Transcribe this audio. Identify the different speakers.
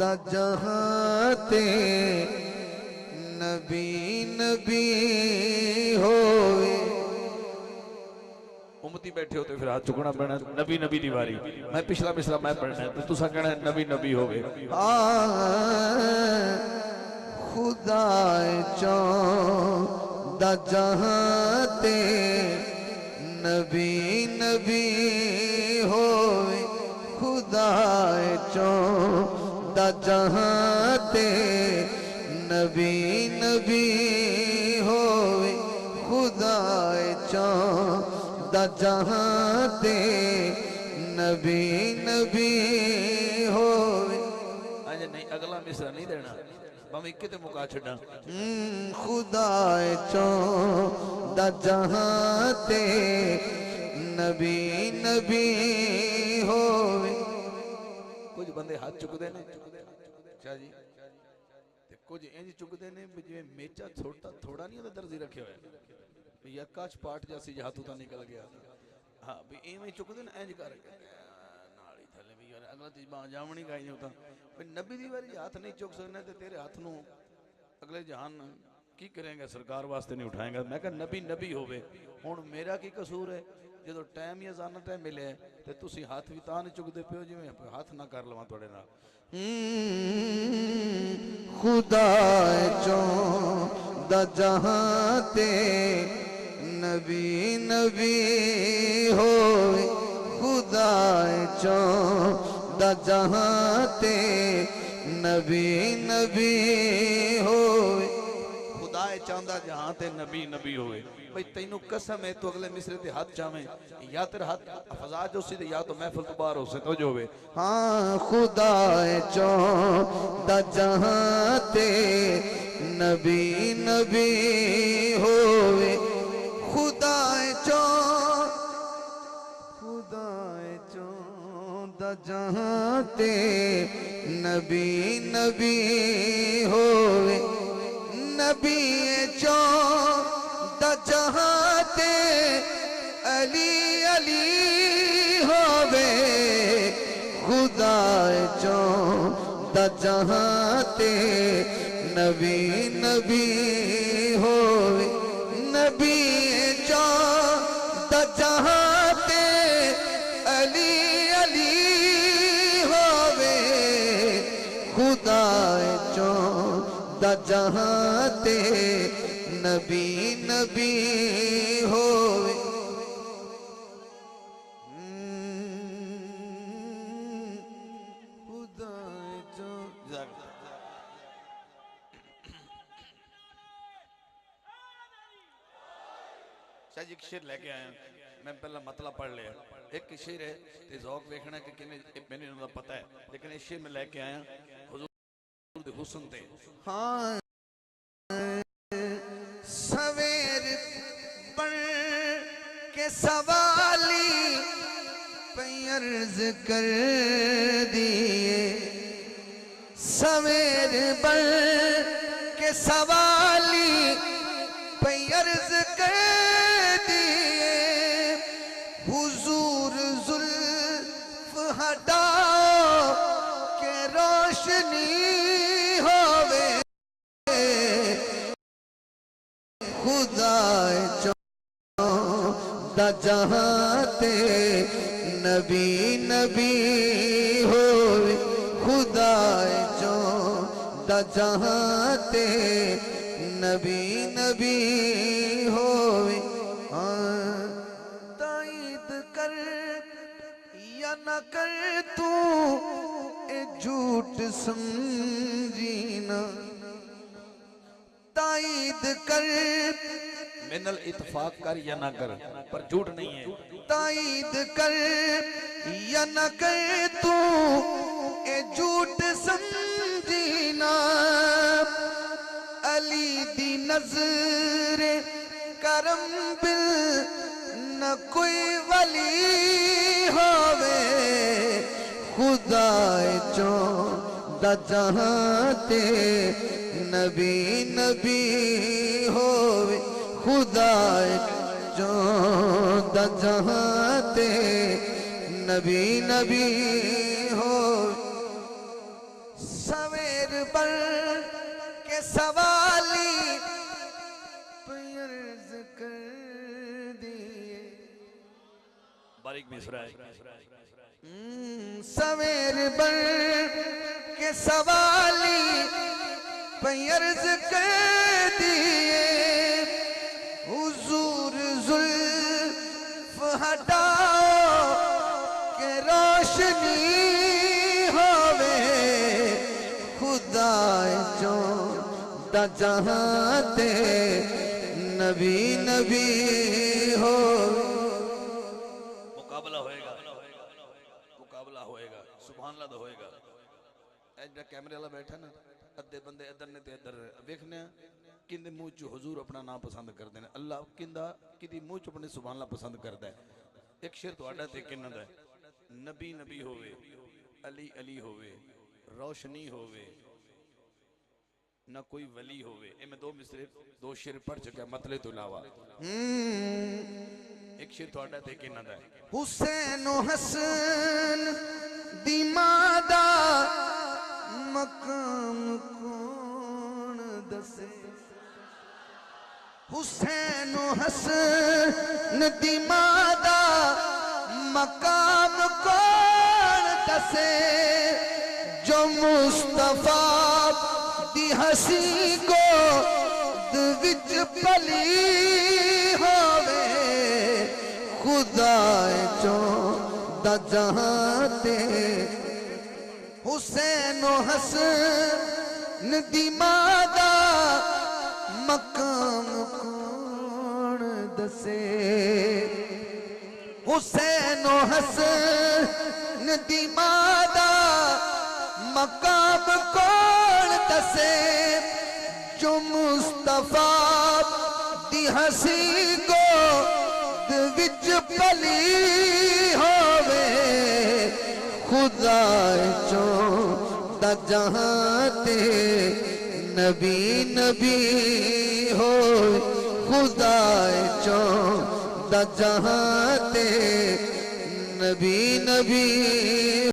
Speaker 1: दा जहां ते नबी नबी होवे।
Speaker 2: उम्मती बैठे हो तो फिर हाथ चुकना पैना। नबी नबी दी वारी, मैं पिछला पिछला मैं पढ़ना है तो तुसा कहना नबी नबी होवे।
Speaker 1: खुदा चौंदा जहां ते नबी नबी होवे। खुदा चौंदा जहां ते नबी नबी होवे। खुदा चौंदा जहां ते नबी नबी होवे।
Speaker 2: अजे नहीं अगला मिसरा नहीं देना, मैं इक्के ते मुका छड़ा।
Speaker 1: खुदा चौंदा जहां ते नबी नबी होवे।
Speaker 2: कुछ बंदे हाथ चुकते ने शाह जी, कुछ इंज चुकते ने जिवें मेचा छोटा थोड़ा नहीं होता दर्जी रखे हुए भी आकाश पाठ जैसी हाथ उता निकल गया। हाँ भी इवें चुकते ना इंज कर नाल ही थले भी यार अगला ती बां जावनी गाई होता भी नबी दी वारी हाथ नहीं चुक सकना ते तेरे हाथ नू अगले जहान की करेंगे, सरकार वास्ते नहीं उठाएगा। मैं कहा नबी नबी होवे, हुण मेरा की कसूर है जो टाइम या जाना टाइम मिले तो तुसी हाथ भी तां नहीं चुकते पियो जिवें हाथ ना कर लवां तुहाडे नाल।
Speaker 1: खुदा चौंदा जहां ते नबी नबी होवे। खुदा चौंदा जहां ते नबी नबी होवे।
Speaker 2: खुदा चाहता जहां ते नबी नबी होवे। भाई तेनू कसम है तू अगले मिसरे ते हाथ चावे या तेरा हाथ फजा जो सी या तो महफिल तो बाहर हो से तो जो होवे।
Speaker 1: हाँ खुदा चौंदा जहां ते नबी नबी होवे। खुदा चौंदा जहां ते नबी नबी होवे। नबी चौंदा जहां ते अली अली होवे। खुदा चौंदा जहां ते नबी नबी होवे। नबी चौंदा जहां ते अली अली होवे। खुदा चौंदा जहां ते नबी नबी होवे।
Speaker 2: शाह जी एक शेर लेके आया, मैं पहला मतलब पढ़ लिया। एक शेर है ते ज़ौक़ देखना कि किने मैंने उनका पता है, लेकिन इस शेर में लेके आया हुजूर दे हुस्न ते।
Speaker 1: हाँ सवेर पढ़ के सवाली अर्ज कर दिए। सवेर बढ़ के सवाली अर्ज कर दिए। हुजूर जुल्फ हटाओ के रोशनी होवे। खुदा चौंदा जहां ते नबी नबी होवे। खुदा चौंदा जहां ते नबी नबी होवे। ताईद कर या न कर तू ए झूठ समझीना। ताईद कर
Speaker 2: मिनल इत्फाक कर या ना कर, पर झूठ नहीं है।
Speaker 1: ताईद कर या न कर तू ए झूठ समझीना। अली दी नजर करम बिल न कोई वली होवे। खुदा चौंदा जहां ते नबी नबी होवे। खुदा चौंदा जहां ते नबी नबी होवे। सवाली पे अर्ज कर दिए।
Speaker 2: बारीक मिसरा है।
Speaker 1: सवेर बर के सवाली पे अर्ज कर दिए। हुजूर जुल्फ हटाओ के रोशनी होवे। खुदा जो दा जहां ते नबी नबी हो।
Speaker 2: मुकाबला होएगा, मुकाबला होएगा, सुभान अल्लाह होएगा। एड़ा कैमरे वाला बैठा ना, अद्धे बंदे इधर ने ते इधर देखने किंदे मुंह च हुजूर अपना नाम पसंद करते हैं। अल्लाह किंदा किदी मुंह च अपने सुभान अल्लाह पसंद करता है। एक शेर तुहाडा ते किन्ना दा नबी नबी होवे, अली अली होवे, रोशनी होवे, ना कोई वली होवे। ए मैं दो शेर पढ़ चुका मतले तो इलावा। एक शेर तुहाडा ते किन्ना दा
Speaker 1: हुसैन हसन दी मादा मकाम कौन दसे। हुसैन हसन दी मादा मकाम कौन दसे। जो मुस्तफा दी हसी को विच पली होवे। खुदा जो दा जहां ते हुसैन हसन दी मादा मकाम कौन दसे। हुसैन हसन दी मादा मकाम कौन दसे। जो मुस्तफा दी हसी को विच पली होवे। खुदा चो दा जहां ते नबी नबी हो। खुदा चो दा जहां ते नबी नबी